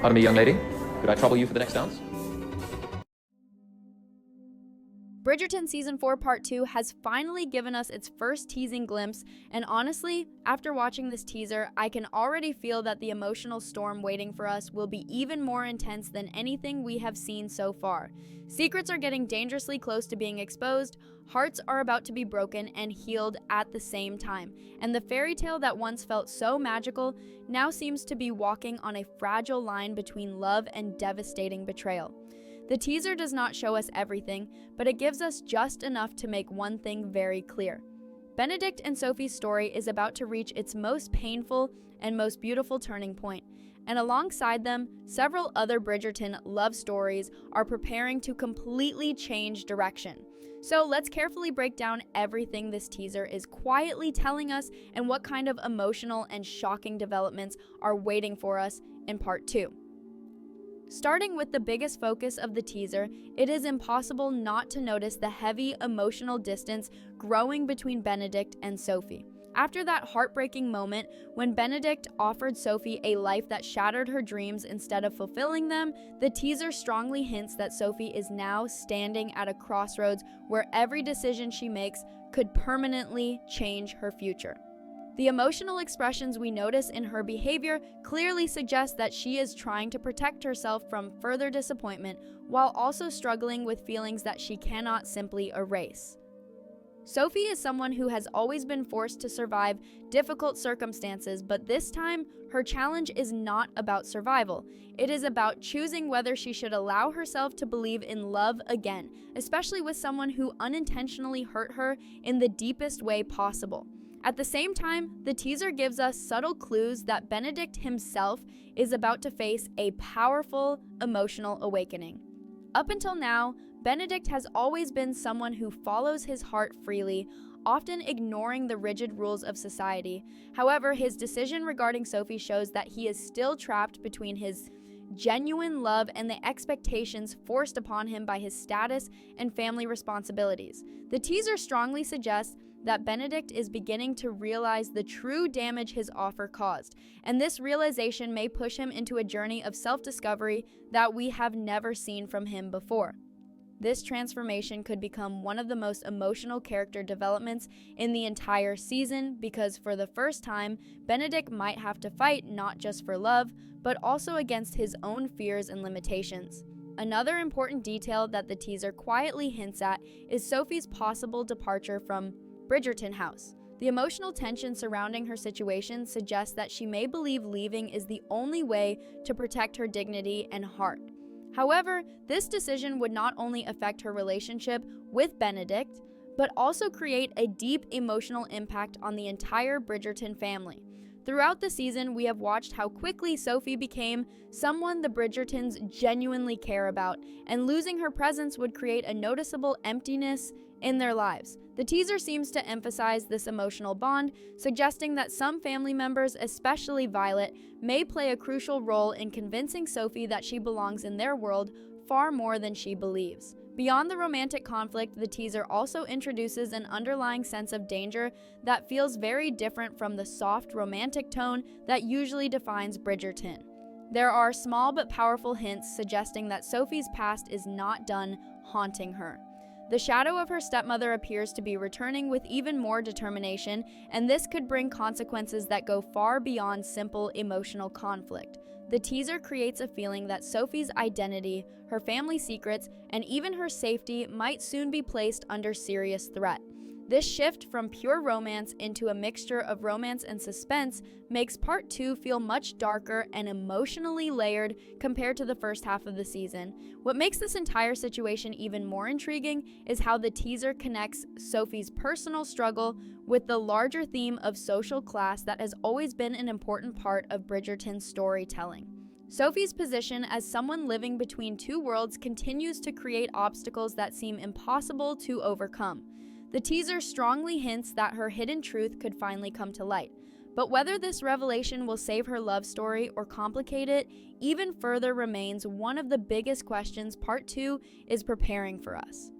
Pardon me, young lady. Could I trouble you for the next dance? Bridgerton Season 4 Part 2 has finally given us its first teasing glimpse, and honestly, after watching this teaser, I can already feel that the emotional storm waiting for us will be even more intense than anything we have seen so far. Secrets are getting dangerously close to being exposed, hearts are about to be broken and healed at the same time, and the fairy tale that once felt so magical now seems to be walking on a fragile line between love and devastating betrayal. The teaser does not show us everything, but it gives us just enough to make one thing very clear. Benedict and Sophie's story is about to reach its most painful and most beautiful turning point, and alongside them, several other Bridgerton love stories are preparing to completely change direction. So let's carefully break down everything this teaser is quietly telling us and what kind of emotional and shocking developments are waiting for us in Part 2. Starting with the biggest focus of the teaser, it is impossible not to notice the heavy emotional distance growing between Benedict and Sophie. After that heartbreaking moment when Benedict offered Sophie a life that shattered her dreams instead of fulfilling them, the teaser strongly hints that Sophie is now standing at a crossroads where every decision she makes could permanently change her future. The emotional expressions we notice in her behavior clearly suggest that she is trying to protect herself from further disappointment while also struggling with feelings that she cannot simply erase. Sophie is someone who has always been forced to survive difficult circumstances, but this time, her challenge is not about survival. It is about choosing whether she should allow herself to believe in love again, especially with someone who unintentionally hurt her in the deepest way possible. At the same time, the teaser gives us subtle clues that Benedict himself is about to face a powerful emotional awakening. Up until now, Benedict has always been someone who follows his heart freely, often ignoring the rigid rules of society. However, his decision regarding Sophie shows that he is still trapped between his genuine love and the expectations forced upon him by his status and family responsibilities. The teaser strongly suggests that Benedict is beginning to realize the true damage his offer caused, and this realization may push him into a journey of self-discovery that we have never seen from him before. This transformation could become one of the most emotional character developments in the entire season because for the first time, Benedict might have to fight not just for love, but also against his own fears and limitations. Another important detail that the teaser quietly hints at is Sophie's possible departure from Bridgerton House. The emotional tension surrounding her situation suggests that she may believe leaving is the only way to protect her dignity and heart. However, this decision would not only affect her relationship with Benedict, but also create a deep emotional impact on the entire Bridgerton family. Throughout the season, we have watched how quickly Sophie became someone the Bridgertons genuinely care about, and losing her presence would create a noticeable emptiness in their lives. The teaser seems to emphasize this emotional bond, suggesting that some family members, especially Violet, may play a crucial role in convincing Sophie that she belongs in their world far more than she believes. Beyond the romantic conflict, the teaser also introduces an underlying sense of danger that feels very different from the soft, romantic tone that usually defines Bridgerton. There are small but powerful hints suggesting that Sophie's past is not done haunting her. The shadow of her stepmother appears to be returning with even more determination, and this could bring consequences that go far beyond simple emotional conflict. The teaser creates a feeling that Sophie's identity, her family secrets, and even her safety might soon be placed under serious threat. This shift from pure romance into a mixture of romance and suspense makes Part 2 feel much darker and emotionally layered compared to the first half of the season. What makes this entire situation even more intriguing is how the teaser connects Sophie's personal struggle with the larger theme of social class that has always been an important part of Bridgerton's storytelling. Sophie's position as someone living between two worlds continues to create obstacles that seem impossible to overcome. The teaser strongly hints that her hidden truth could finally come to light, but whether this revelation will save her love story or complicate it even further remains one of the biggest questions Part 2 is preparing for us.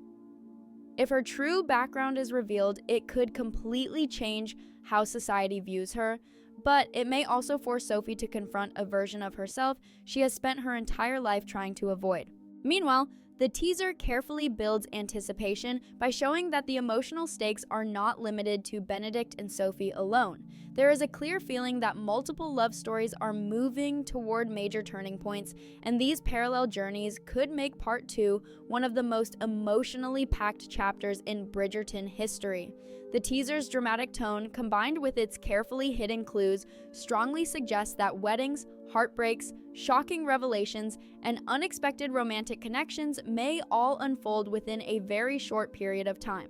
If her true background is revealed, it could completely change how society views her, but it may also force Sophie to confront a version of herself she has spent her entire life trying to avoid. Meanwhile, the teaser carefully builds anticipation by showing that the emotional stakes are not limited to Benedict and Sophie alone. There is a clear feeling that multiple love stories are moving toward major turning points, and these parallel journeys could make Part 2 one of the most emotionally packed chapters in Bridgerton history. The teaser's dramatic tone, combined with its carefully hidden clues, strongly suggests that weddings, heartbreaks, shocking revelations, and unexpected romantic connections may all unfold within a very short period of time.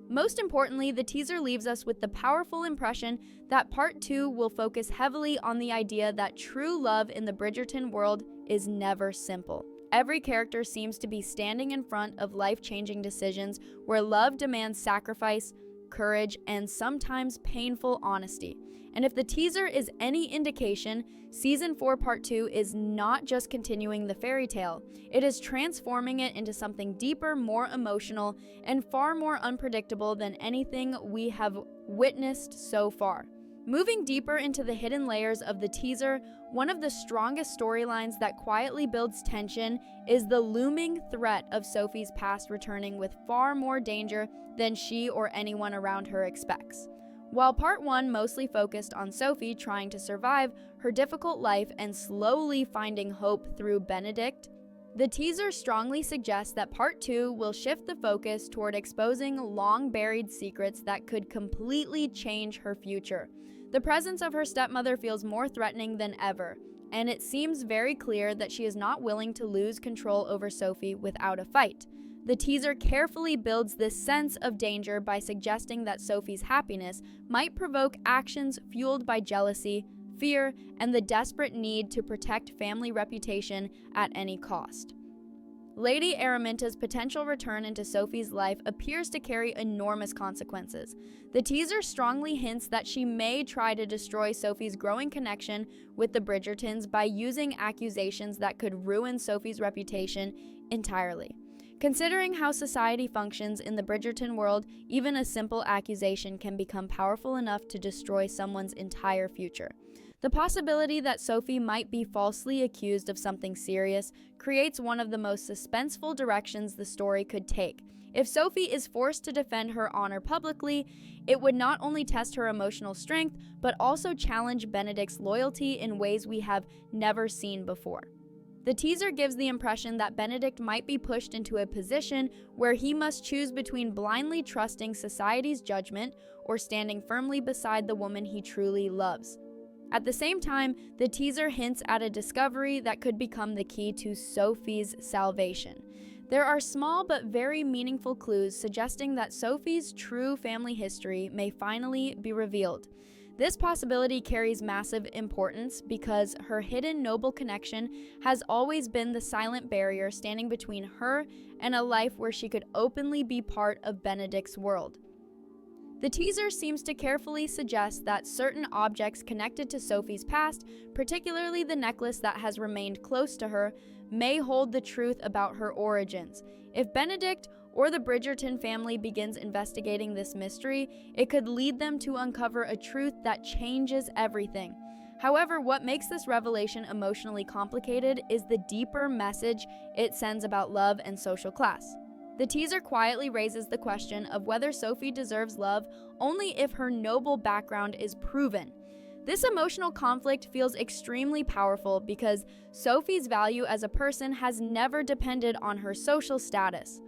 Most importantly, the teaser leaves us with the powerful impression that Part 2 will focus heavily on the idea that true love in the Bridgerton world is never simple. Every character seems to be standing in front of life-changing decisions where love demands sacrifice, courage, and sometimes painful honesty. And if the teaser is any indication, Season 4 Part 2 is not just continuing the fairy tale, it is transforming it into something deeper, more emotional, and far more unpredictable than anything we have witnessed so far. Moving deeper into the hidden layers of the teaser, one of the strongest storylines that quietly builds tension is the looming threat of Sophie's past returning with far more danger than she or anyone around her expects. While Part 1 mostly focused on Sophie trying to survive her difficult life and slowly finding hope through Benedict, the teaser strongly suggests that Part 2 will shift the focus toward exposing long-buried secrets that could completely change her future. The presence of her stepmother feels more threatening than ever, and it seems very clear that she is not willing to lose control over Sophie without a fight. The teaser carefully builds this sense of danger by suggesting that Sophie's happiness might provoke actions fueled by jealousy, fear, and the desperate need to protect family reputation at any cost. Lady Araminta's potential return into Sophie's life appears to carry enormous consequences. The teaser strongly hints that she may try to destroy Sophie's growing connection with the Bridgertons by using accusations that could ruin Sophie's reputation entirely. Considering how society functions in the Bridgerton world, even a simple accusation can become powerful enough to destroy someone's entire future. The possibility that Sophie might be falsely accused of something serious creates one of the most suspenseful directions the story could take. If Sophie is forced to defend her honor publicly, it would not only test her emotional strength, but also challenge Benedict's loyalty in ways we have never seen before. The teaser gives the impression that Benedict might be pushed into a position where he must choose between blindly trusting society's judgment or standing firmly beside the woman he truly loves. At the same time, the teaser hints at a discovery that could become the key to Sophie's salvation. There are small but very meaningful clues suggesting that Sophie's true family history may finally be revealed. This possibility carries massive importance because her hidden noble connection has always been the silent barrier standing between her and a life where she could openly be part of Benedict's world. The teaser seems to carefully suggest that certain objects connected to Sophie's past, particularly the necklace that has remained close to her, may hold the truth about her origins. If Benedict or the Bridgerton family begins investigating this mystery, it could lead them to uncover a truth that changes everything. However, what makes this revelation emotionally complicated is the deeper message it sends about love and social class. The teaser quietly raises the question of whether Sophie deserves love only if her noble background is proven. This emotional conflict feels extremely powerful because Sophie's value as a person has never depended on her social status.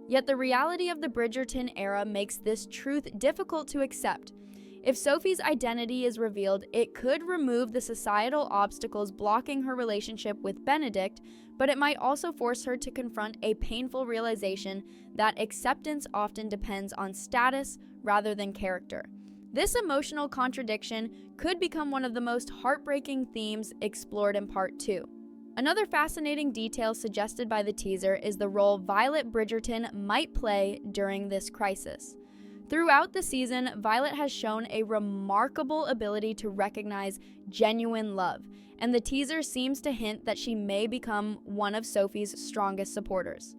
Yet the reality of the Bridgerton era makes this truth difficult to accept. If Sophie's identity is revealed, it could remove the societal obstacles blocking her relationship with Benedict, but it might also force her to confront a painful realization that acceptance often depends on status rather than character. This emotional contradiction could become one of the most heartbreaking themes explored in Part 2. Another fascinating detail suggested by the teaser is the role Violet Bridgerton might play during this crisis. Throughout the season, Violet has shown a remarkable ability to recognize genuine love, and the teaser seems to hint that she may become one of Sophie's strongest supporters.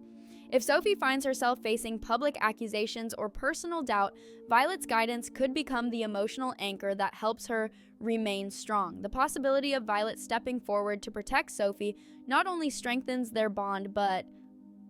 If Sophie finds herself facing public accusations or personal doubt, Violet's guidance could become the emotional anchor that helps her remain strong. The possibility of Violet stepping forward to protect Sophie not only strengthens their bond, but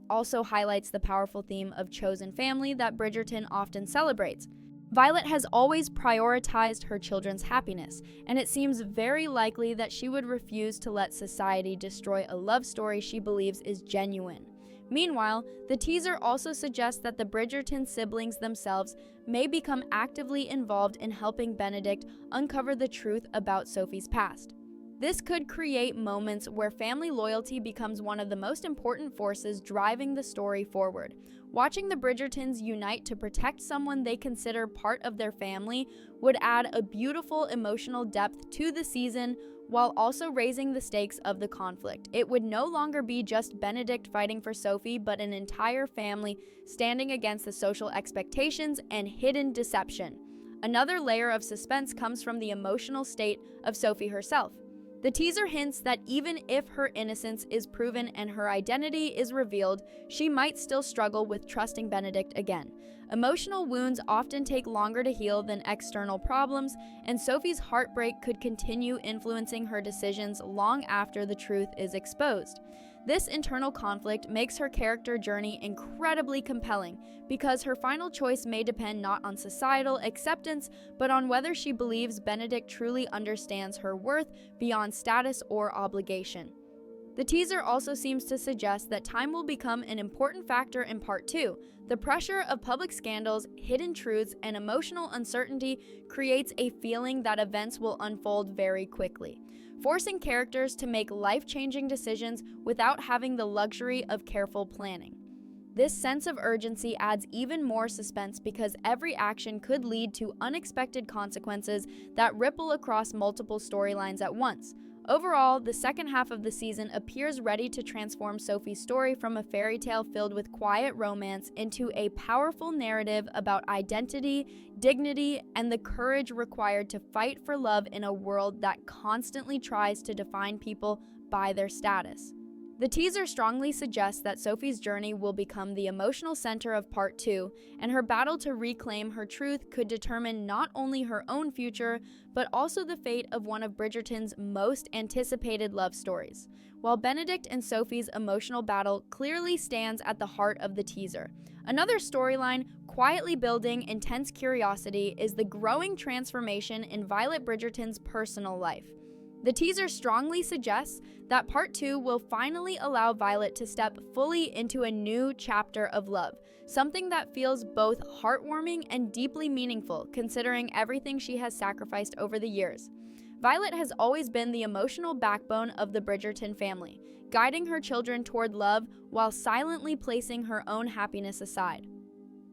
also highlights the powerful theme of chosen family that Bridgerton often celebrates. Violet has always prioritized her children's happiness, and it seems very likely that she would refuse to let society destroy a love story she believes is genuine. Meanwhile, the teaser also suggests that the Bridgerton siblings themselves may become actively involved in helping Benedict uncover the truth about Sophie's past. This could create moments where family loyalty becomes one of the most important forces driving the story forward. Watching the Bridgertons unite to protect someone they consider part of their family would add a beautiful emotional depth to the season while also raising the stakes of the conflict. It would no longer be just Benedict fighting for Sophie, but an entire family standing against the social expectations and hidden deception. Another layer of suspense comes from the emotional state of Sophie herself. The teaser hints that even if her innocence is proven and her identity is revealed, she might still struggle with trusting Benedict again. Emotional wounds often take longer to heal than external problems, and Sophie's heartbreak could continue influencing her decisions long after the truth is exposed. This internal conflict makes her character journey incredibly compelling because her final choice may depend not on societal acceptance, but on whether she believes Benedict truly understands her worth beyond status or obligation. The teaser also seems to suggest that time will become an important factor in Part 2. The pressure of public scandals, hidden truths, and emotional uncertainty creates a feeling that events will unfold very quickly, forcing characters to make life-changing decisions without having the luxury of careful planning. This sense of urgency adds even more suspense because every action could lead to unexpected consequences that ripple across multiple storylines at once. Overall, the second half of the season appears ready to transform Sophie's story from a fairy tale filled with quiet romance into a powerful narrative about identity, dignity, and the courage required to fight for love in a world that constantly tries to define people by their status. The teaser strongly suggests that Sophie's journey will become the emotional center of Part 2, and her battle to reclaim her truth could determine not only her own future, but also the fate of one of Bridgerton's most anticipated love stories. While Benedict and Sophie's emotional battle clearly stands at the heart of the teaser, another storyline quietly building intense curiosity is the growing transformation in Violet Bridgerton's personal life. The teaser strongly suggests that Part 2 will finally allow Violet to step fully into a new chapter of love, something that feels both heartwarming and deeply meaningful considering everything she has sacrificed over the years. Violet has always been the emotional backbone of the Bridgerton family, guiding her children toward love while silently placing her own happiness aside.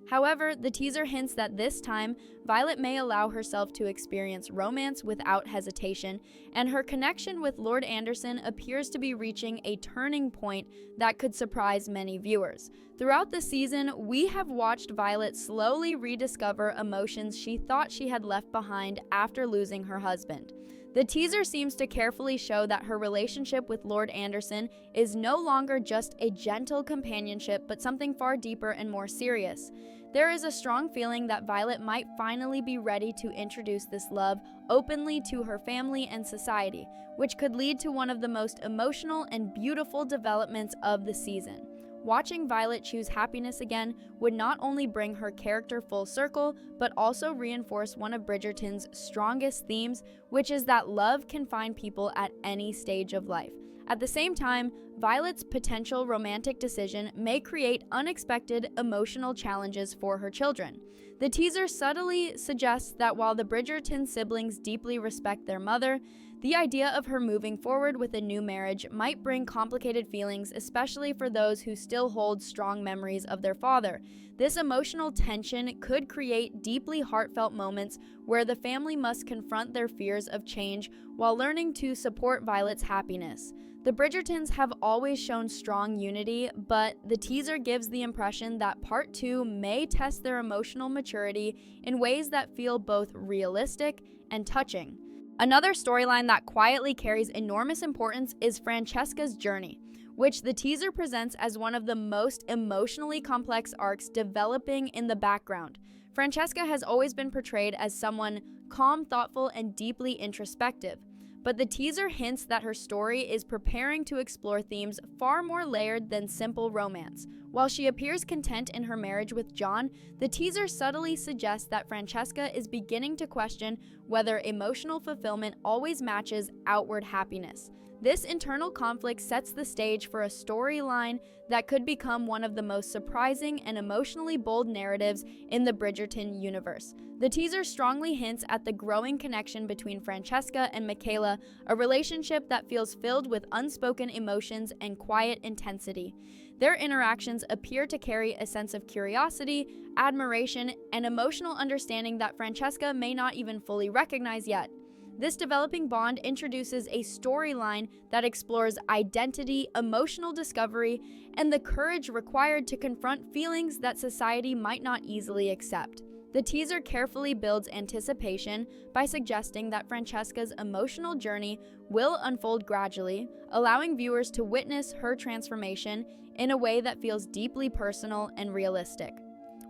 However, the teaser hints that this time, Violet may allow herself to experience romance without hesitation, and her connection with Lord Anderson appears to be reaching a turning point that could surprise many viewers. Throughout the season, we have watched Violet slowly rediscover emotions she thought she had left behind after losing her husband. The teaser seems to carefully show that her relationship with Lord Anderson is no longer just a gentle companionship, but something far deeper and more serious. There is a strong feeling that Violet might finally be ready to introduce this love openly to her family and society, which could lead to one of the most emotional and beautiful developments of the season. Watching Violet choose happiness again would not only bring her character full circle, but also reinforce one of Bridgerton's strongest themes, which is that love can find people at any stage of life. At the same time, Violet's potential romantic decision may create unexpected emotional challenges for her children. The teaser subtly suggests that while the Bridgerton siblings deeply respect their mother, the idea of her moving forward with a new marriage might bring complicated feelings, especially for those who still hold strong memories of their father. This emotional tension could create deeply heartfelt moments where the family must confront their fears of change while learning to support Violet's happiness. The Bridgertons have always shown strong unity, but the teaser gives the impression that Part 2 may test their emotional maturity in ways that feel both realistic and touching. Another storyline that quietly carries enormous importance is Francesca's journey. which the teaser presents as one of the most emotionally complex arcs developing in the background. Francesca has always been portrayed as someone calm, thoughtful, and deeply introspective, but the teaser hints that her story is preparing to explore themes far more layered than simple romance. While she appears content in her marriage with John, the teaser subtly suggests that Francesca is beginning to question whether emotional fulfillment always matches outward happiness. This internal conflict sets the stage for a storyline that could become one of the most surprising and emotionally bold narratives in the Bridgerton universe. The teaser strongly hints at the growing connection between Francesca and Michaela, a relationship that feels filled with unspoken emotions and quiet intensity. Their interactions appear to carry a sense of curiosity, admiration, and emotional understanding that Francesca may not even fully recognize yet. This developing bond introduces a storyline that explores identity, emotional discovery, and the courage required to confront feelings that society might not easily accept. The teaser carefully builds anticipation by suggesting that Francesca's emotional journey will unfold gradually, allowing viewers to witness her transformation in a way that feels deeply personal and realistic.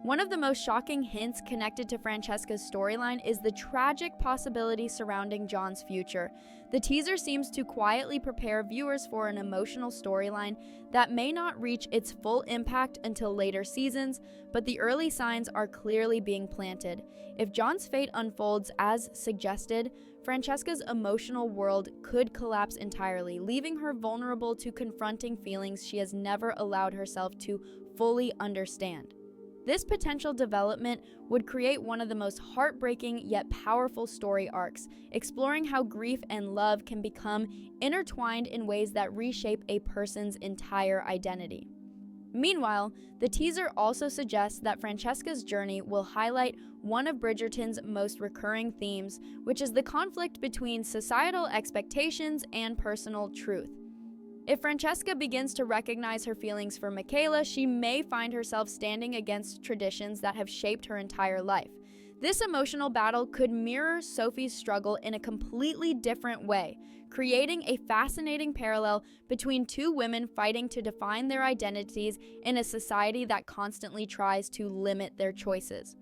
One of the most shocking hints connected to Francesca's storyline is the tragic possibility surrounding John's future. The teaser seems to quietly prepare viewers for an emotional storyline that may not reach its full impact until later seasons, but the early signs are clearly being planted. If John's fate unfolds as suggested, Francesca's emotional world could collapse entirely, leaving her vulnerable to confronting feelings she has never allowed herself to fully understand. This potential development would create one of the most heartbreaking yet powerful story arcs, exploring how grief and love can become intertwined in ways that reshape a person's entire identity. Meanwhile, the teaser also suggests that Francesca's journey will highlight one of Bridgerton's most recurring themes, which is the conflict between societal expectations and personal truth. If Francesca begins to recognize her feelings for Michaela, she may find herself standing against traditions that have shaped her entire life. This emotional battle could mirror Sophie's struggle in a completely different way, creating a fascinating parallel between two women fighting to define their identities in a society that constantly tries to limit their choices.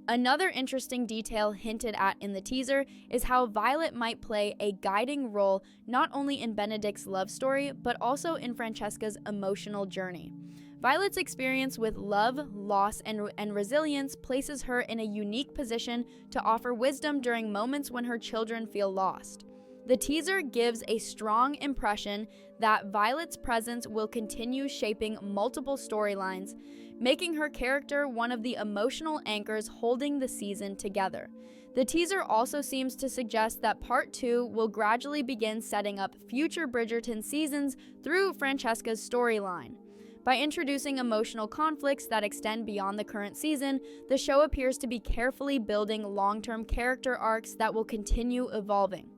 Another interesting detail hinted at in the teaser is how Violet might play a guiding role not only in Benedict's love story, but also in Francesca's emotional journey. Violet's experience with love, loss, and resilience places her in a unique position to offer wisdom during moments when her children feel lost. The teaser gives a strong impression that Violet's presence will continue shaping multiple storylines, making her character one of the emotional anchors holding the season together. The teaser also seems to suggest that Part 2 will gradually begin setting up future Bridgerton seasons through Francesca's storyline. By introducing emotional conflicts that extend beyond the current season, the show appears to be carefully building long-term character arcs that will continue evolving.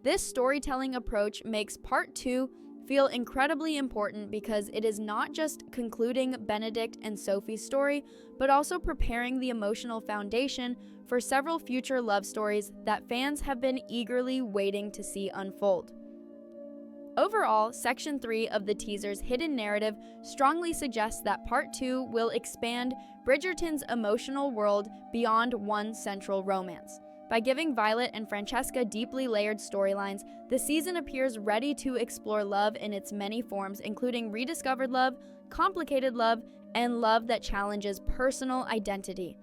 This storytelling approach makes Part 2 feel incredibly important because it is not just concluding Benedict and Sophie's story, but also preparing the emotional foundation for several future love stories that fans have been eagerly waiting to see unfold. Overall, Section 3 of the teaser's hidden narrative strongly suggests that Part 2 will expand Bridgerton's emotional world beyond one central romance. By giving Violet and Francesca deeply layered storylines, the season appears ready to explore love in its many forms, including rediscovered love, complicated love, and love that challenges personal identity.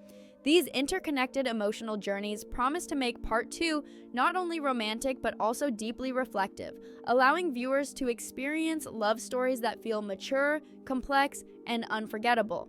These interconnected emotional journeys promise to make Part 2 not only romantic but also deeply reflective, allowing viewers to experience love stories that feel mature, complex, and unforgettable.